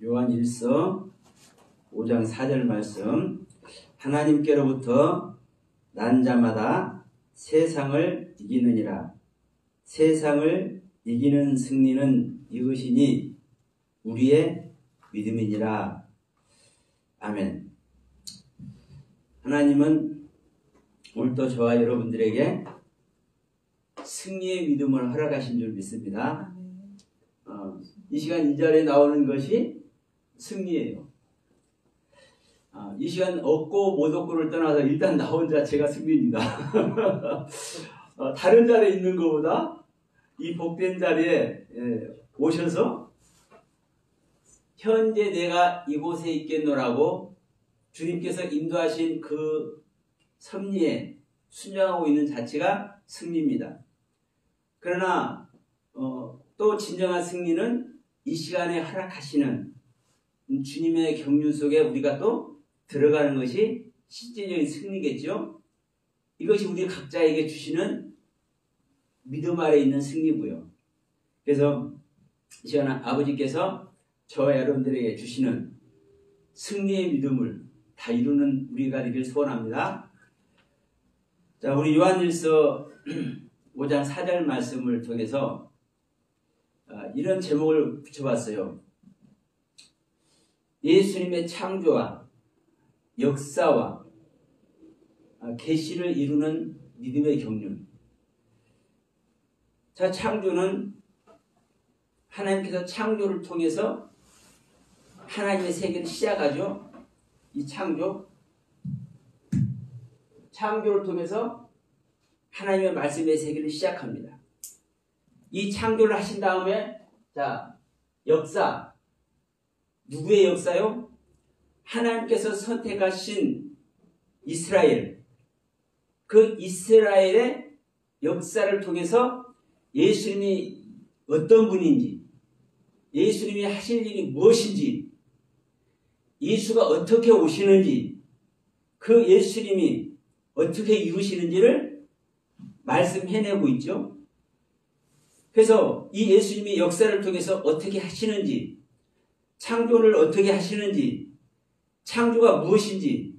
요한일서 5장 4절 말씀. 하나님께로부터 난 자마다 세상을 이기느니라. 세상을 이기는 승리는 이것이니 우리의 믿음이니라. 아멘. 하나님은 오늘도 저와 여러분들에게 승리의 믿음을 허락하신 줄 믿습니다. 이 시간 이 자리에 나오는 것이 승리예요. 이 시간 얻고 못 얻고를 떠나서 일단 나온 자체가 승리입니다. 다른 자리에 있는 것보다 이 복된 자리에 오셔서 현재 내가 이곳에 있겠노라고 주님께서 인도하신 그 섭리에 순종하고 있는 자체가 승리입니다. 그러나 또 진정한 승리는 이 시간에 허락하시는 주님의 경륜 속에 우리가 또 들어가는 것이 실제적인 승리겠죠. 이것이 우리 각자에게 주시는 믿음 아래 있는 승리고요. 그래서 이 시간에 아버지께서 저와 여러분들에게 주시는 승리의 믿음을 다 이루는 우리가 되길 소원합니다. 자, 우리 요한일서 5장 4절 말씀을 통해서 이런 제목을 붙여봤어요. 예수님의 창조와 역사와 계시를 이루는 믿음의 경륜. 자, 창조는 하나님께서 창조를 통해서 하나님의 세계를 시작하죠. 이 창조를 통해서 하나님의 말씀의 세계를 시작합니다. 이 창조를 하신 다음에 자, 역사. 누구의 역사요? 하나님께서 선택하신 이스라엘. 그 이스라엘의 역사를 통해서 예수님이 어떤 분인지, 예수님이 하실 일이 무엇인지, 예수가 어떻게 오시는지, 그 예수님이 어떻게 이루시는지를 말씀해내고 있죠. 그래서 이 예수님이 역사를 통해서 어떻게 하시는지, 창조를 어떻게 하시는지, 창조가 무엇인지,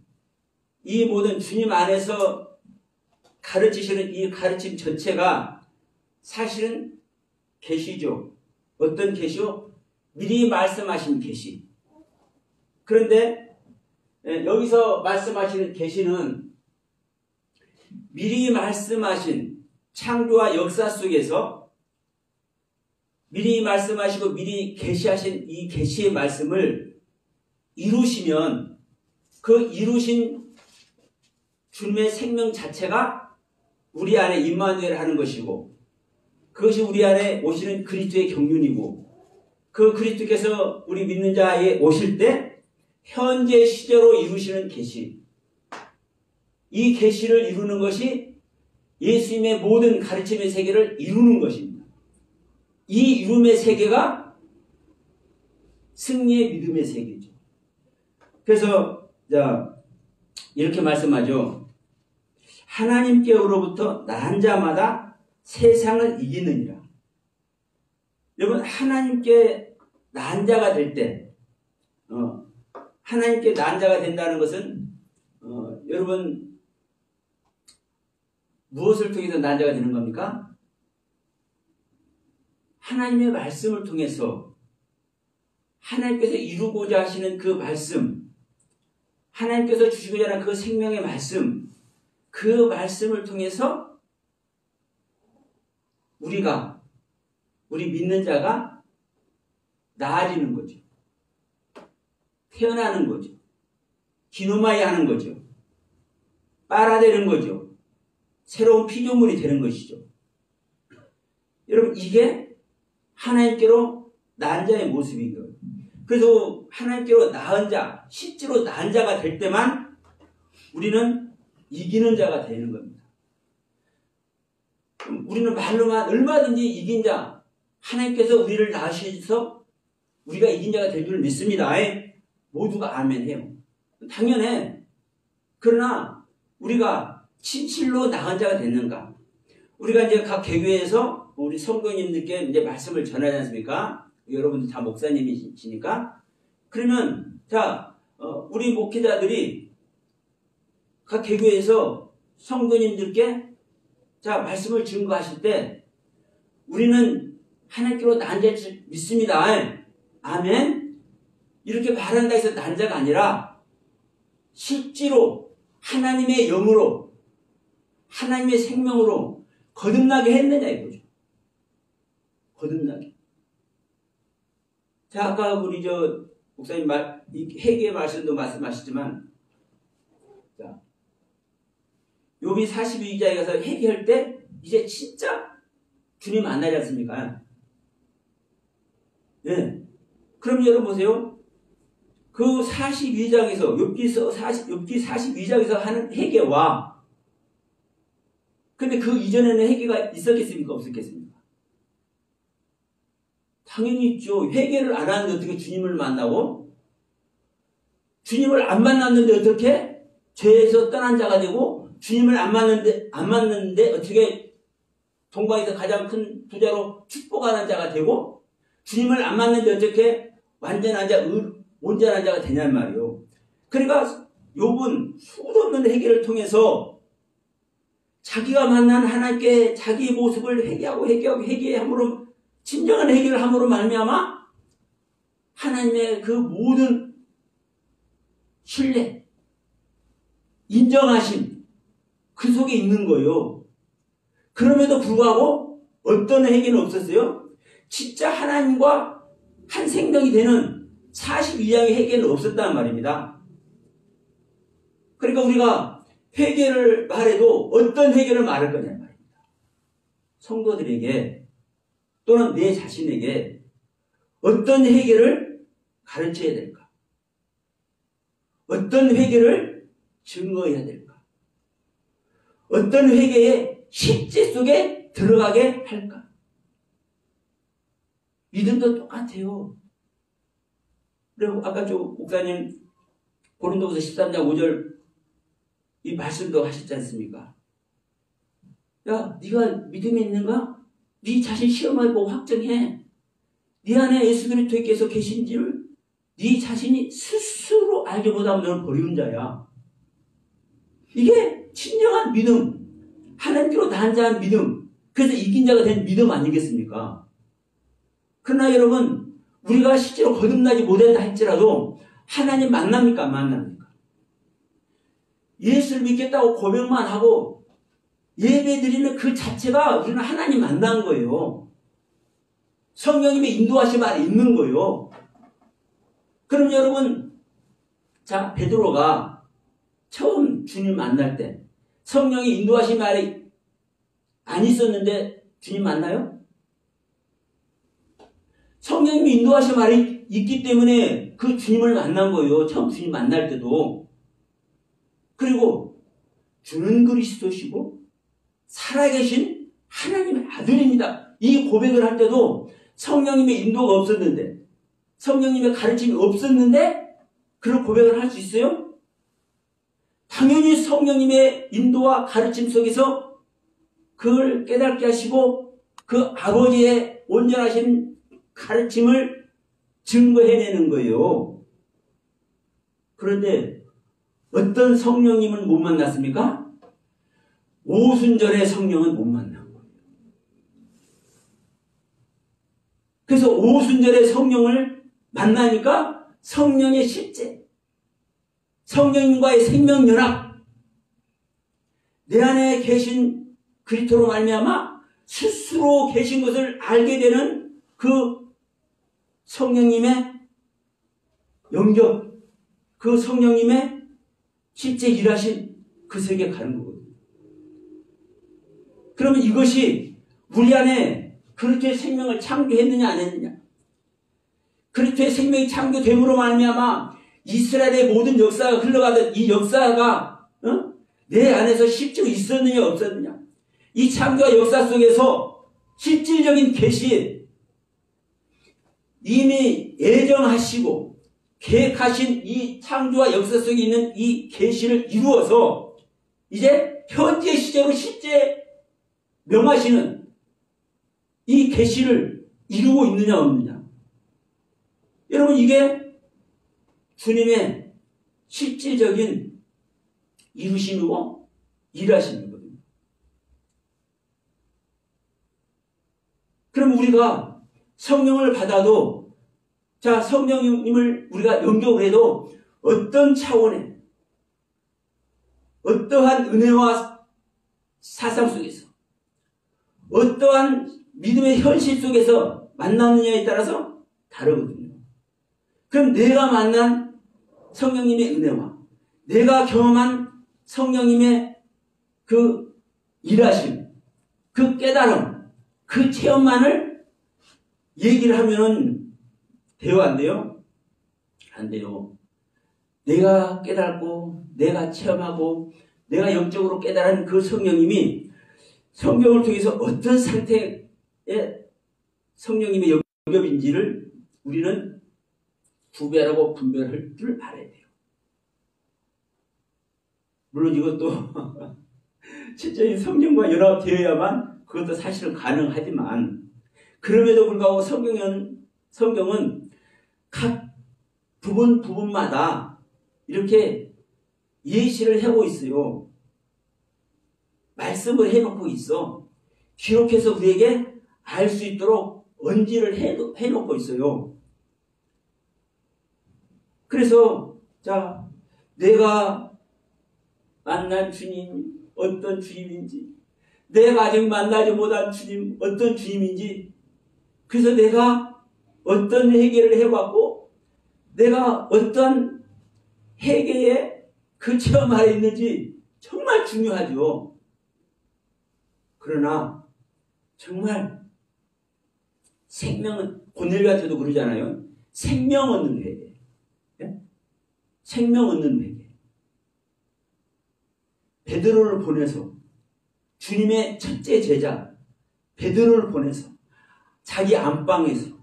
이 모든 주님 안에서 가르치시는 이 가르침 전체가 사실은 계시죠. 어떤 계시요? 미리 말씀하신 계시. 그런데 여기서 말씀하시는 계시는 미리 말씀하신 창조와 역사 속에서 미리 말씀하시고 미리 계시하신 이 계시의 말씀을 이루시면 그 이루신 주님의 생명 자체가 우리 안에 임마누엘 하는 것이고 그것이 우리 안에 오시는 그리스도의 경륜이고 그 그리스도께서 우리 믿는 자에 오실 때 현재 시제로 이루시는 계시. 이 계시를 이루는 것이 예수님의 모든 가르침의 세계를 이루는 것입니다. 이 이름의 세계가 승리의 믿음의 세계죠. 그래서 자, 이렇게 말씀하죠. 하나님께로부터 난 자마다 세상을 이기느니라. 여러분, 하나님께 난 자가 될 때, 하나님께 난 자가 된다는 것은 여러분 무엇을 통해서 난 자가 되는 겁니까? 하나님의 말씀을 통해서 하나님께서 이루고자 하시는 그 말씀, 하나님께서 주시고자 하는 그 생명의 말씀, 그 말씀을 통해서 우리 믿는 자가 나아지는 거죠. 태어나는 거죠. 기노마이 하는 거죠. 빨아되는 거죠. 새로운 피조물이 되는 것이죠. 여러분, 이게 하나님께로 낳은 자의 모습인 거예요. 그래서 하나님께로 낳은 자, 실제로 낳은 자가 될 때만 우리는 이기는 자가 되는 겁니다. 우리는 말로만 얼마든지 이긴 자, 하나님께서 우리를 낳으셔서 우리가 이긴 자가 될 줄 믿습니다. 모두가 아멘 해요. 당연해. 그러나 우리가 진실로 낳은 자가 됐는가? 우리가 이제 각 개교에서 우리 성도님들께 이제 말씀을 전하지 않습니까? 여러분들 다 목사님이시니까 그러면 자, 우리 목회자들이 각 개교에서 성도님들께 자, 말씀을 증거하실 때 우리는 하나님께로 난자를 믿습니다. 아멘. 이렇게 말한다 해서 난자가 아니라 실제로 하나님의 영으로 하나님의 생명으로 거듭나게 했느냐 이거죠. 거듭나게. 자, 아까 우리 목사님 회개의 말씀도 말씀하시지만 자, 욥이 42장에 가서 회개할 때 이제 진짜 주님 만나지 않습니까? 네. 그럼 여러분 보세요. 그 42장에서 욥기 42장에서 하는 회개와 근데 그 이전에는 회개가 있었겠습니까? 없었겠습니까? 당연히 있죠. 회개를 안 하는데 어떻게 주님을 만나고 주님을 안 만났는데 어떻게 죄에서 떠난 자가 되고 주님을 안 만났는데 어떻게 동방에서 가장 큰 부자로 축복하는 자가 되고 주님을 안 만났는데 어떻게 온전한 자가 되냐는 말이에요. 그러니까 욥은 수도 없는 회개를 통해서 자기가 만난 하나님께 자기의 모습을 회개함으로 진정한 회개를 함으로 말미암아 하나님의 그 모든 신뢰, 인정하심 그 속에 있는 거예요. 그럼에도 불구하고 어떤 회개는 없었어요? 진짜 하나님과 한 생명이 되는 42장의 회개는 없었단 말입니다. 그러니까 우리가 회개를 말해도 어떤 회개를 말할 거냐는 말입니다. 성도들에게 또는 내 자신에게 어떤 회개를 가르쳐야 될까? 어떤 회개를 증거해야 될까? 어떤 회개의 실제 속에 들어가게 할까? 믿음도 똑같아요. 그리고 아까 목사님 고린도후서 13장 5절 이 말씀도 하셨지 않습니까? 야, 네가 믿음이 있는가? 네 자신 시험해보고 확정해. 네 안에 예수 그리스도께서 계신지를 네 자신이 스스로 알지 못하면 너는 버리운 자야. 이게 진정한 믿음, 하나님께로 난자한 믿음, 그래서 이긴 자가 된 믿음 아니겠습니까? 그러나 여러분, 우리가 실제로 거듭나지 못했다 할지라도 하나님 만납니까? 안 만납니까? 예수를 믿겠다고 고백만 하고 예배 드리는 그 자체가 우리는 하나님 만난 거예요. 성령님의 인도하심 안에 있는 거예요. 그럼 여러분, 자, 베드로가 처음 주님 만날 때 성령의 인도하심 안에 안 있었는데 주님 만나요? 성령님이 인도하심 안에 있기 때문에 그 주님을 만난 거예요. 처음 주님 만날 때도. 그리고 주는 그리스도시고 살아계신 하나님의 아들입니다. 이 고백을 할 때도 성령님의 인도가 없었는데, 성령님의 가르침이 없었는데 그런 고백을 할 수 있어요? 당연히 성령님의 인도와 가르침 속에서 그걸 깨닫게 하시고 그 아버지의 온전하신 가르침을 증거해내는 거예요. 그런데 어떤 성령님은 못 만났습니까? 오순절의 성령은 못 만난 거예요. 그래서 오순절의 성령을 만나니까 성령의 실제, 성령님과의 생명연합, 내 안에 계신 그리스도로 말미암아 스스로 계신 것을 알게 되는 그 성령님의 영접, 그 성령님의 실제 일하신 그 세계에 가는 거거든요. 그러면 이것이 우리 안에 그리스도의 생명을 창조했느냐 안 했느냐? 그리스도의 생명이 창조됨으로 말미암아 이스라엘의 모든 역사가 흘러가던 이 역사가 내 안에서 실제로 있었느냐 없었느냐? 이 창조와 역사 속에서 실질적인 계시, 이미 예정하시고 계획하신 이 창조와 역사 속에 있는 이 계시를 이루어서 이제 현재 시제로 실제 명하시는 이 계시를 이루고 있느냐 없느냐. 여러분, 이게 주님의 실질적인 이루심이고 일하심이거든요. 그럼 우리가 성령을 받아도, 자, 성령님을 우리가 영접을 해도 어떤 차원의 어떠한 은혜와 사상 속에서 어떠한 믿음의 현실 속에서 만나느냐에 따라서 다르거든요. 그럼 내가 만난 성령님의 은혜와 내가 경험한 성령님의 그 일하심, 그 깨달음, 그 체험만을 얘기를 하면은 돼요, 안 돼요? 안 돼요. 내가 깨닫고 내가 체험하고 내가 영적으로 깨달은 그 성령님이 성경을 통해서 어떤 상태의 성령님의 영접인지를 우리는 구별하고 분별할 줄 알아야 돼요. 물론 이것도 진짜 성령과 연합되어야만 그것도 사실은 가능하지만, 그럼에도 불구하고 성경은 각 부분마다 이렇게 예시를 하고 있어요. 말씀을 해놓고 있어. 기록해서 우리에게 알 수 있도록 언지를 해놓고 있어요. 그래서 자, 내가 만난 주님 어떤 주님인지, 내가 아직 만나지 못한 주님 어떤 주님인지, 그래서 내가 어떤 회개를 해왔고 내가 어떤 회개에 그 체험 안에 있는지 정말 중요하죠. 그러나 정말 생명은, 고넬료한테도 그러잖아요. 생명 얻는 회개. 예? 생명 얻는 회개. 베드로를 보내서, 주님의 첫째 제자 베드로를 보내서 자기 안방에서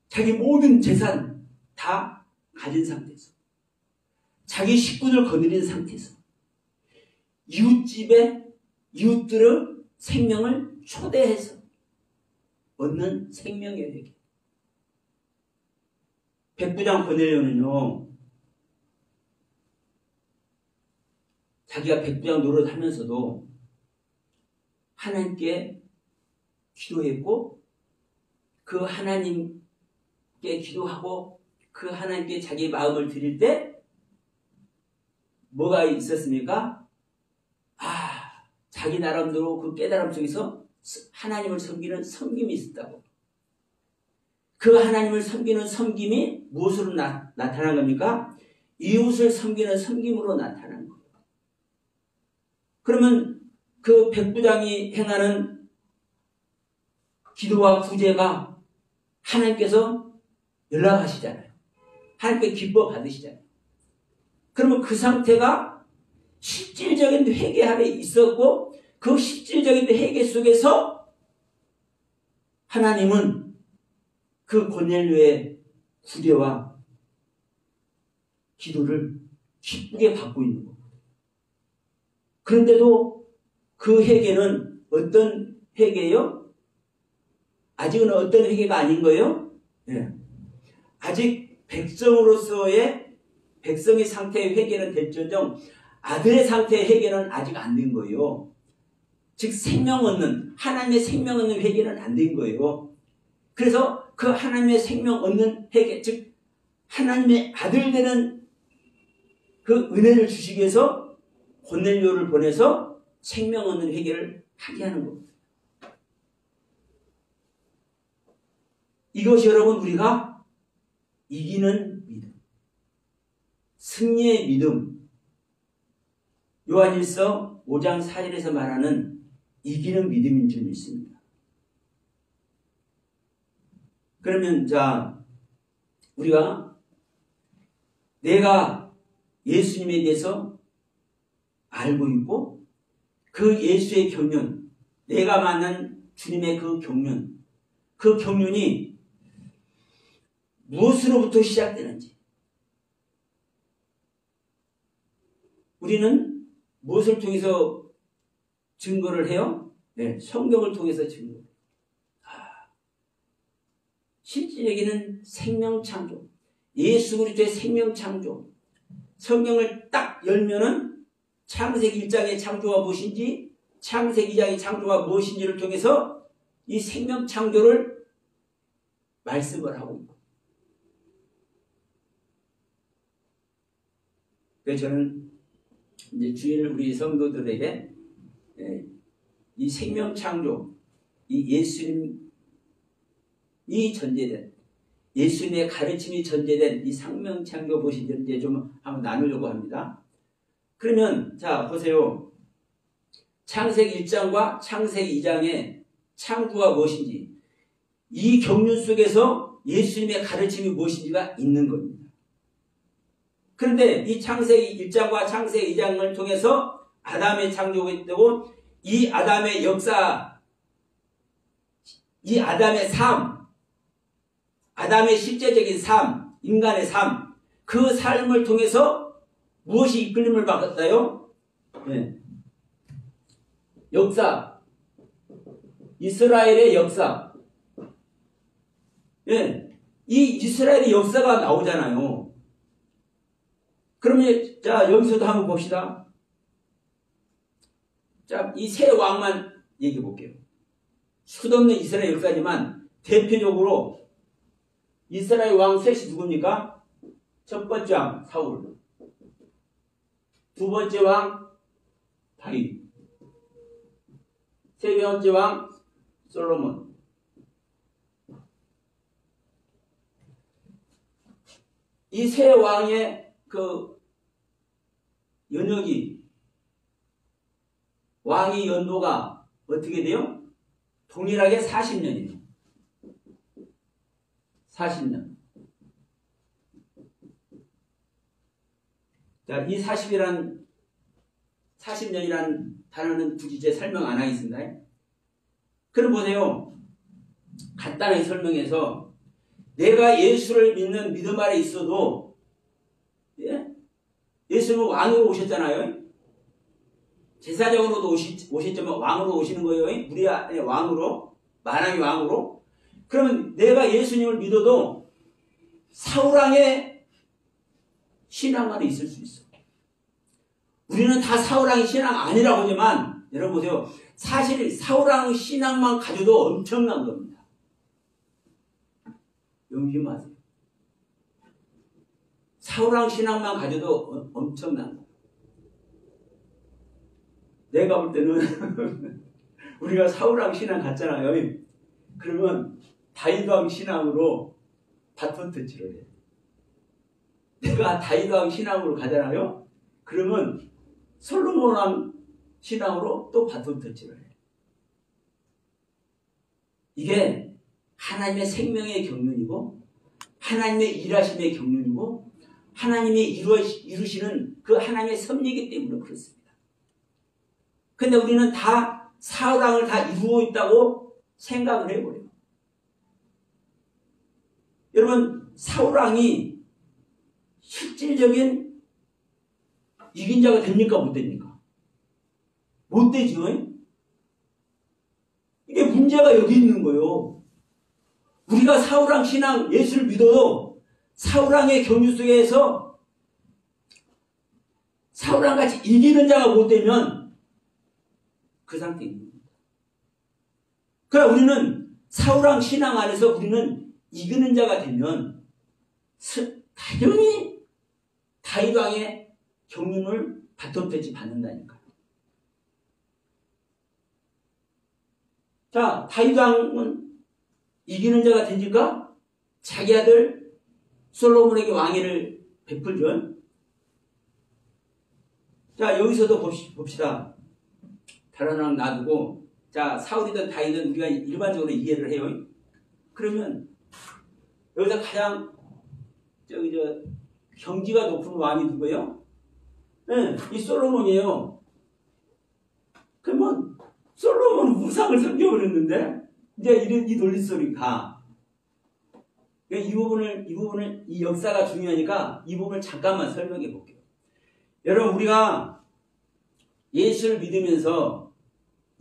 자기 모든 재산 다 가진 상태에서, 자기 식구들 거느린 상태에서 이웃들의 생명을 초대해서 얻는 생명의 회개. 백부장 고넬료는요, 자기가 백부장 노릇하면서도 하나님께 기도했고, 그 하나님께 기도하고 그 하나님께 자기 마음을 드릴 때 뭐가 있었습니까? 자기 나름대로 그 깨달음 속에서 하나님을 섬기는 섬김이 있었다고. 그 하나님을 섬기는 섬김이 무엇으로 나타난 겁니까? 이웃을 섬기는 섬김으로 나타난 거예요. 그러면 그 백부장이 행하는 기도와 구제가 하나님께서 연락하시잖아요. 하나님께 기뻐 받으시잖아요. 그러면 그 상태가 실질적인 회개 안에 있었고, 그 실질적인 회개 속에서 하나님은 그 고넬료의 구제와 기도를 기쁘게 받고 있는 겁니다. 그런데도 그 회개는 어떤 회개예요? 아직은 어떤 회개가 아닌 거예요? 네. 아직 백성의 상태의 회개는 될지언정 아들의 상태의 회개는 아직 안 된 거예요. 즉 생명 얻는, 하나님의 생명 얻는 회개는 안 된 거예요. 그래서 그 하나님의 생명 얻는 회개, 즉 하나님의 아들 되는 그 은혜를 주시기 위해서 고넬료를 보내서 생명 얻는 회개를 하게 하는 겁니다. 이것이 여러분 우리가 이기는 믿음, 승리의 믿음, 요한일서 5장 4절에서 말하는 이기는 믿음인 줄 믿습니다. 그러면 자, 우리가 내가 예수님에 대해서 알고 있고 그 예수의 경륜, 내가 만난 주님의 그 경륜이 무엇으로부터 시작되는지, 우리는 무엇을 통해서 증거를 해요? 네, 성경을 통해서 증거. 실질적인 생명 창조, 예수 그리스도의 생명창조. 성경을 딱 열면은 창세기 1장의 창조가 무엇인지, 창세기 2장의 창조가 무엇인지를 통해서 이 생명창조를 말씀을 하고 있고. 그래서 저는 이제 주일 우리 성도들에게 이 생명창조, 이 예수님이 전제된, 예수님의 가르침이 전제된 이 생명창조 무엇인지를 이제 좀 한번 나누려고 합니다. 그러면 자 보세요. 창세기 1장과 창세기 2장의 창조가 무엇인지, 이 경륜 속에서 예수님의 가르침이 무엇인지가 있는 겁니다. 그런데 이 창세기 1장과 창세기 2장을 통해서 아담의 창조가 있다고, 이 아담의 역사, 이 아담의 삶, 아담의 실제적인 삶, 인간의 삶, 그 삶을 통해서 무엇이 이끌림을 받았다요? 네. 역사, 이스라엘의 역사. 예, 이 이스라엘의 역사가 나오잖아요. 그러면 자 여기서도 한번 봅시다. 자, 이 세 왕만 얘기해 볼게요. 수없는 이스라엘 역사지만 대표적으로 이스라엘 왕 셋이 누굽니까? 첫 번째 왕 사울, 두 번째 왕 다윗, 세 번째 왕 솔로몬. 이 세 왕의 그 연역이, 왕의 연도가 어떻게 돼요? 동일하게 40년이에요. 40년. 자, 이 40년이란 단어는 굳이 제 설명 안 하겠습니다. 그럼 보세요. 간단하게 설명해서, 내가 예수를 믿는 믿음 아래 있어도, 예? 예수님은 왕으로 오셨잖아요. 제사장으로도 오셨지만 왕으로 오시는 거예요. 우리 안에 왕으로, 만왕의 왕으로. 그러면 내가 예수님을 믿어도 사울왕의 신앙 안에 있을 수 있어. 우리는 다 사울왕의 신앙 아니라고 하지만, 여러분 보세요. 사실 사울왕 신앙만 가져도 엄청난 겁니다. 명심하세요. 사울왕 신앙만 가져도 엄청난 거예요. 내가 볼 때는 우리가 사울왕 신앙 같잖아요. 그러면 다윗왕 신앙으로 바톤 터치를 해요. 내가 다윗왕 신앙으로 가잖아요. 그러면 솔로몬왕 신앙으로 또 바톤 터치를 해요. 이게 하나님의 생명의 경륜이고, 하나님의 일하심의 경륜이고, 하나님이 이루시는 그 하나님의 섭리이기 때문에 그렇습니다. 근데 우리는 다 사울왕을 다 이루고 있다고 생각을 해버려요. 여러분, 사울왕이 실질적인 이긴 자가 됩니까? 못 됩니까? 못 되죠. 이게 문제가 여기 있는 거예요. 우리가 사울왕 신앙, 예수를 믿어도 사울왕의 경륜 속에서 사울왕같이 이기는 자가 못 되면 그 상태입니다. 그러나 우리는 사울왕 신앙 안에서 우리는 이기는 자가 되면 당연히 다윗왕의 경륜을 바톤터치 받는다니까요. 자, 다윗왕은 이기는 자가 되니까 자기 아들 솔로몬에게 왕위를 베풀죠. 자, 여기서도 봅시다. 다른 왕 놔두고, 자, 사울이든 다윗은 우리가 일반적으로 이해를 해요. 그러면 여기서 가장 경지가 높은 왕이 누구예요? 네, 이 솔로몬이에요. 그러면 솔로몬은 우상을 섬겨버렸는데 이제 이 논리소리 가. 이 부분을 이 역사가 중요하니까 이 부분을 잠깐만 설명해 볼게요. 여러분, 우리가 예수를 믿으면서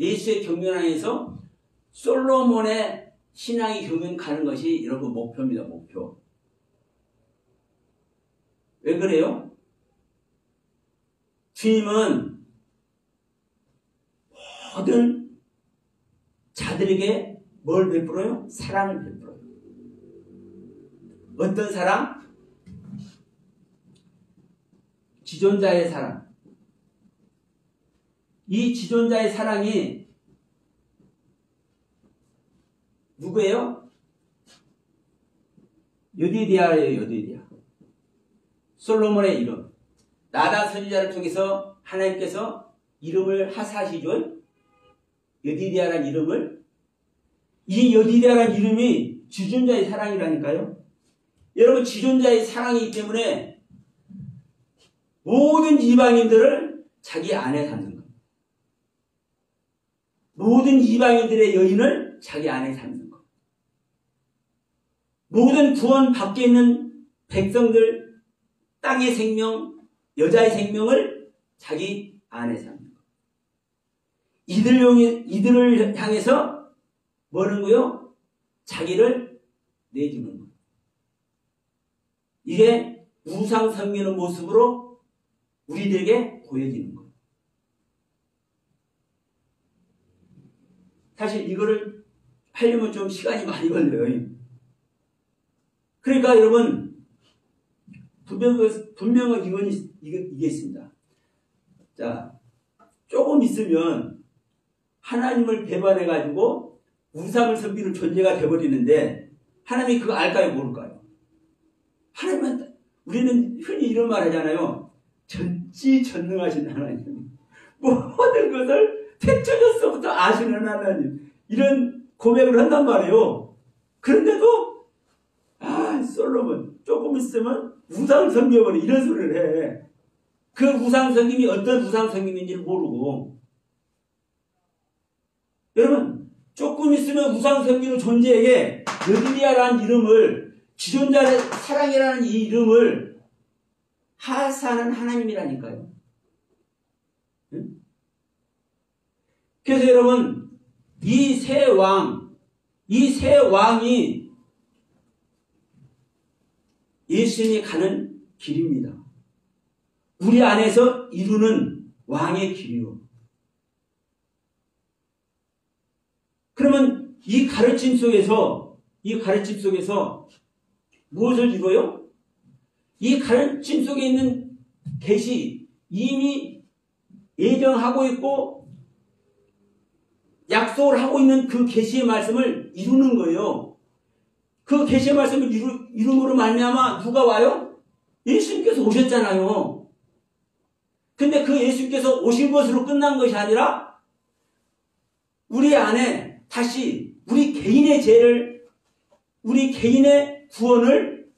예수의 경륜 안에서 솔로몬의 신앙의 경륜 가는 것이 여러분 목표입니다. 목표. 그래요? 주님은 모든 자들에게 뭘 베풀어요? 사랑을 베풀어요. 어떤 사랑? 지존자의 사랑. 이 지존자의 사랑이 누구예요? 여디디아예요. 여디디아. 솔로몬의 이름. 나단 선지자를 통해서 하나님께서 이름을 하사하시죠. 여디디아라는 이름을. 이 여디디아라는 이름이 지존자의 사랑이라니까요. 여러분, 지존자의 사랑이기 때문에 모든 이방인들을 자기 안에 담는 겁니다. 모든 이방인들의 여인을 자기 안에 담는 것. 모든 구원 밖에 있는 백성들, 땅의 생명, 여자의 생명을 자기 안에 담는 것. 이들을 향해서 뭐는 거요? 자기를 내주는 것. 이게 우상 섬기는 모습으로 우리들에게 보여지는 것. 사실 이거를 하려면 좀 시간이 많이 걸려요. 그러니까 여러분, 분명한 이게 있습니다. 자, 조금 있으면 하나님을 배반해가지고 우상을 섬기는 존재가 되어버리는데 하나님이 그거 알까요? 모를까요? 하나님은, 우리는 흔히 이런 말 하잖아요. 전지전능하신 하나님. 모든 것을 태초전서부터 아시는 하나님. 이런 고백을 한단 말이에요. 그런데도 솔로몬 조금 있으면 우상 섬겨버려 이런 소리를 해. 그 우상 섬김이 어떤 우상 섬김인지를 모르고. 여러분, 조금 있으면 우상 섬기는 존재에게 여디디아라는 이름을, 지존자의 사랑이라는 이 이름을 하사하는 하나님이라니까요. 응? 그래서 여러분, 이 세 왕이 예수님이 가는 길입니다. 우리 안에서 이루는 왕의 길이요. 그러면 이 가르침 속에서 무엇을 이루어요? 이 가르침 속에 있는 계시, 이미 예정하고 있고 약속을 하고 있는 그 계시의 말씀을 이루는 거예요. 그 계시의 말씀을 이룬으로 말미암아 누가 와요? 예수님께서 오셨잖아요. 근데 그 예수님께서 오신 것으로 끝난 것이 아니라 우리 안에 다시 우리 개인의 죄를, 우리 개인의 구원을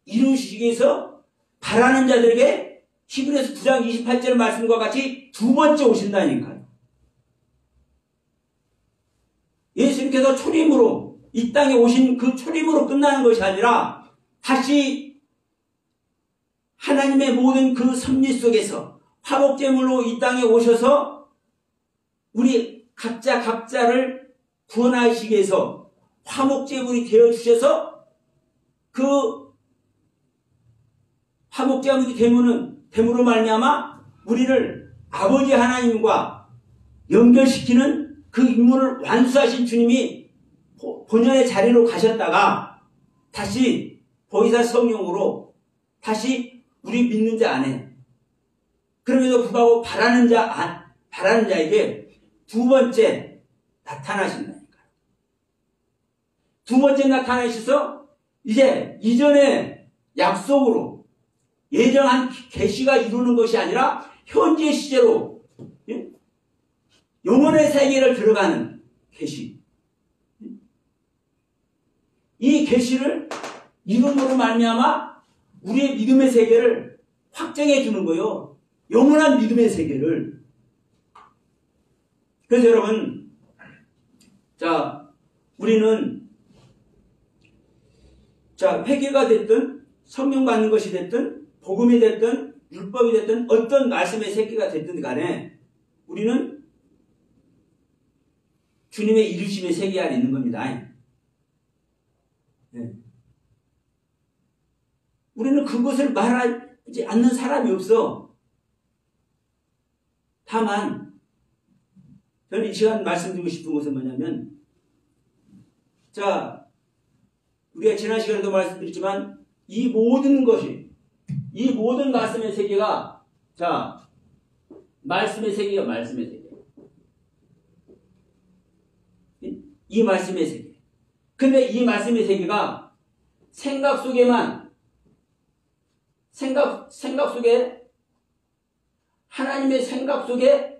이루시기 위해서 바라는 자들에게 히브리서 9장 28절 말씀과 같이 두 번째 오신다니까요. 예수님께서 초림으로 이 땅에 오신 그 초림으로 끝나는 것이 아니라 다시 하나님의 모든 그 섭리 속에서 화목제물로 이 땅에 오셔서 우리 각자를 구원하시기 위해서 화목제물이 되어주셔서 그 화목제물이 됨으로 말미암아 우리를 아버지 하나님과 연결시키는 그 임무를 완수하신 주님이 본연의 자리로 가셨다가 다시 보이사 성령으로 다시 우리 믿는 자 안에, 그럼에도 불구하고 바라는 자에게 두 번째 나타나신다니까요. 두 번째 나타나셔서 이제 이전의 약속으로 예정한 계시가 이루는 것이 아니라 현재 시제로 영혼의 세계를 들어가는 계시. 이 계시를 이름으로 말미암아 우리의 믿음의 세계를 확정해 주는 거예요. 영원한 믿음의 세계를. 그래서 여러분, 자, 우리는 회개가 됐든 성령 받는 것이 됐든 복음이 됐든 율법이 됐든 어떤 말씀의 세계가 됐든 간에 우리는 주님의 이루심의 세계 안에 있는 겁니다. 네. 우리는 그것을 하지 않는 사람이 없어. 다만 저는 이 시간 말씀드리고 싶은 것은 뭐냐면, 자, 우리가 지난 시간에도 말씀드렸지만 이 모든 것이, 이 모든 말씀의 세계가, 자, 말씀의 세계가 말씀의 세계. 이 말씀의 세계. 근데 이 말씀의 세계가 생각 속에만, 생각 속에, 하나님의 생각 속에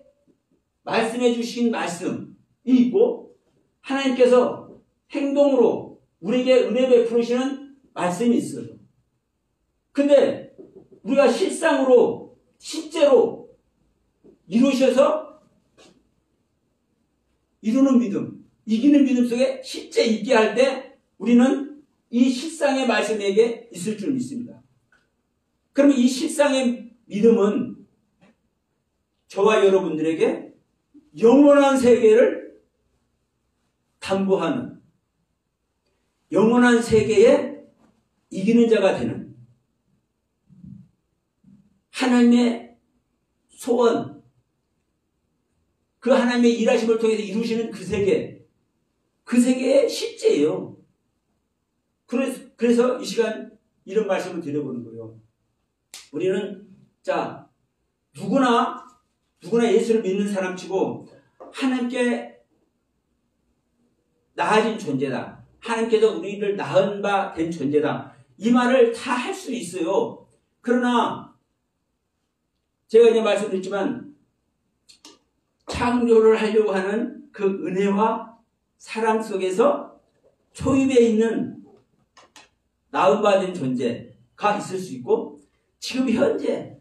말씀해 주신 말씀이 있고, 하나님께서 행동으로 우리에게 은혜 베푸시는 말씀이 있어요. 근데 우리가 실상으로, 실제로 이루셔서 이루는 믿음, 이기는 믿음 속에 실제 있게 할 때 우리는 이 실상의 말씀에게 있을 줄 믿습니다. 그러면 이 실상의 믿음은 저와 여러분들에게 영원한 세계를 담보하는, 영원한 세계에 이기는 자가 되는 하나님의 소원, 그 하나님의 일하심을 통해서 이루시는 그 세계의 실제예요. 그래서 이 시간 이런 말씀을 드려보는 거예요. 우리는, 자, 누구나 예수를 믿는 사람치고 하나님께 나아진 존재다. 하나님께서 우리를 낳은 바 된 존재다. 이 말을 다 할 수 있어요. 그러나 제가 이제 말씀드렸지만 창조를 하려고 하는 그 은혜와 사랑 속에서 초입에 있는 낳은 바 된 존재가 있을 수 있고, 지금 현재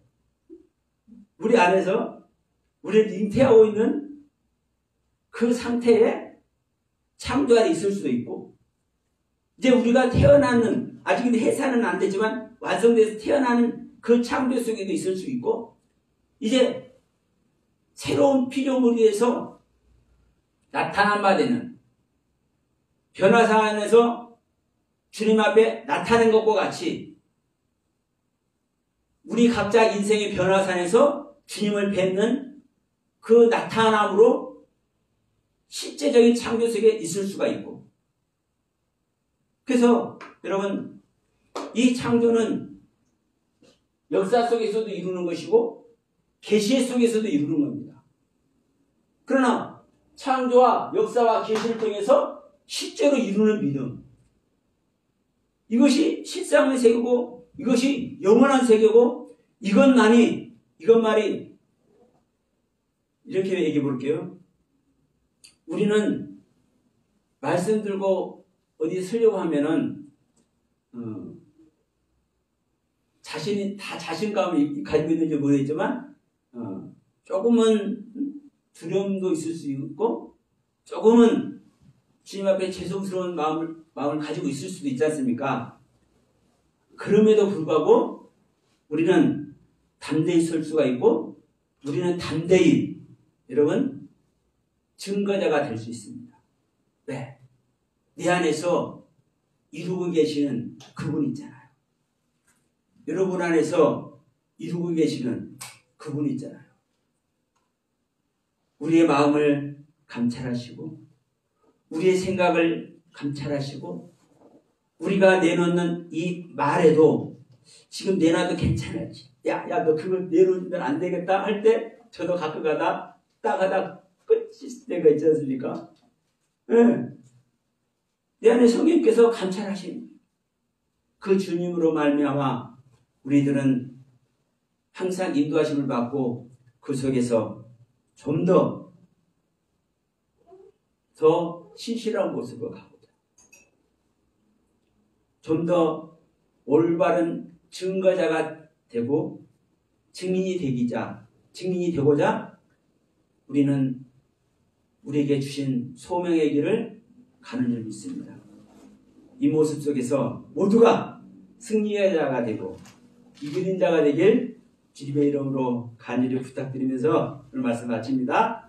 우리 안에서 우리를 잉태하고 있는 그 상태에 창조가 있을 수도 있고, 이제 우리가 태어나는, 아직은 해산은 안 되지만 완성돼서 태어나는 그 창조 속에도 있을 수 있고, 이제 새로운 피조물이 돼서 나타난 바 되는 변화상 안에서 주님 앞에 나타낸 것과 같이 우리 각자 인생의 변화산에서 주님을 뵙는 그 나타남으로 실제적인 창조 속에 있을 수가 있고, 그래서 여러분, 이 창조는 역사 속에서도 이루는 것이고 계시 속에서도 이루는 겁니다. 그러나 창조와 역사와 계시를 통해서 실제로 이루는 믿음, 이것이 실상의 세계고 이것이 영원한 세계고, 이것만이 이렇게 얘기해 볼게요. 우리는 말씀 들고 어디 쓰려고 하면은 자신이 다 자신감을 가지고 있는지 모르겠지만 조금은 두려움도 있을 수 있고, 조금은 주님 앞에 죄송스러운 마음을 가지고 있을 수도 있지 않습니까? 그럼에도 불구하고 우리는 담대히 설 수가 있고, 우리는 담대히, 여러분, 증거자가 될 수 있습니다. 왜? 내 안에서 이루고 계시는 그분 있잖아요. 여러분 안에서 이루고 계시는 그분 있잖아요. 우리의 마음을 감찰하시고, 우리의 생각을 감찰하시고, 우리가 내놓는 이 말에도 지금 내놔도 괜찮았지. 야, 너 그걸 내놓으면 안 되겠다 할 때 저도 가끔 가다 딱 하다 끝일 때가 있지 않습니까? 네. 내 안에 성령께서 감찰하신 그 주님으로 말미암아 우리들은 항상 인도하심을 받고 그 속에서 좀 더 신실한 모습으로 가보자. 좀 더 올바른 증거자가 되고 증인이 되고자 우리는 우리에게 주신 소명의 길을 가는 줄 믿습니다. 이 모습 속에서 모두가 승리의 자가 되고 이기는 자가 되길 주님의 이름으로 간절히 부탁드리면서 오늘 말씀 마칩니다.